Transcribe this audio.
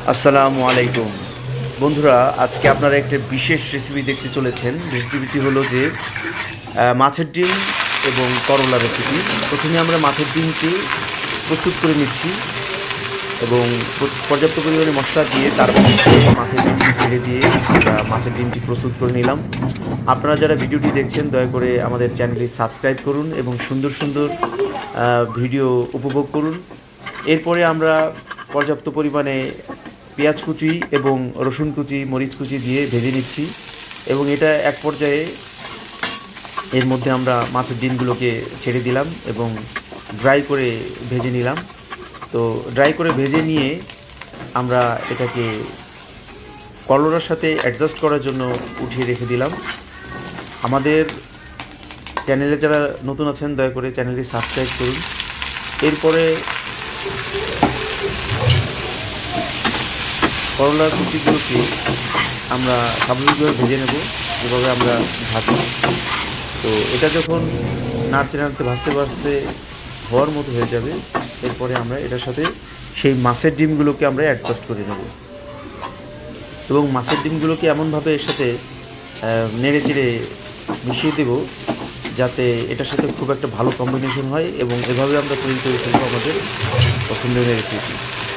আসসালামু আলাইকুম বন্ধুরা, আজকে আপনারা একটা বিশেষ রেসিপি দেখতে চলেছেন। রেসিপিটি হলো যে মাছের ডিম এবং করলা রেসিপি। প্রথমে আমরা মাছের ডিমটি প্রস্তুত করে নিচ্ছি এবং পর্যাপ্ত পরিমাণে মশলা দিয়ে তারপর মাছের ডিমটি ছেড়ে দিয়ে আমরা মাছের ডিমটি প্রস্তুত করে নিলাম। আপনারা যারা ভিডিওটি দেখছেন দয়া করে আমাদের চ্যানেলটি সাবস্ক্রাইব করুন এবং সুন্দর সুন্দর ভিডিও উপভোগ করুন। এরপরে আমরা পর্যাপ্ত পরিমাণে পেঁয়াজ কুচি এবং রসুন কুচি, মরিচ কুচি দিয়ে ভেজে নিচ্ছি এবং এটা এক পর্যায়ে এর মধ্যে আমরা মাছের ডিমগুলোকে ছেড়ে দিলাম এবং ড্রাই করে ভেজে নিলাম। তো ড্রাই করে ভেজে নিয়ে আমরা এটাকে করলার সাথে অ্যাডজাস্ট করার জন্য উঠিয়ে রেখে দিলাম। আমাদের চ্যানেলে যারা নতুন আছেন দয়া করে চ্যানেলটি সাবস্ক্রাইব করুন। এরপরে করলার কুচিগুলোকে আমরা স্বাভাবিকভাবে ভেজে নেব, যেভাবে আমরা ভাজি। তো এটা যখন নাড়তে নাড়তে ভাজতে ভাজতে হওয়ার মতো হয়ে যাবে, এরপরে আমরা এটার সাথে সেই মাছের ডিমগুলোকে আমরা অ্যাডজাস্ট করে নেব এবং মাছের ডিমগুলোকে এমনভাবে এর সাথে নেড়ে চেড়ে মিশিয়ে দেব যাতে এটার সাথে খুব একটা ভালো কম্বিনেশন হয় এবং এভাবে আমরা তৈরি করে ফেলবো আমাদের পছন্দের রেসিপি।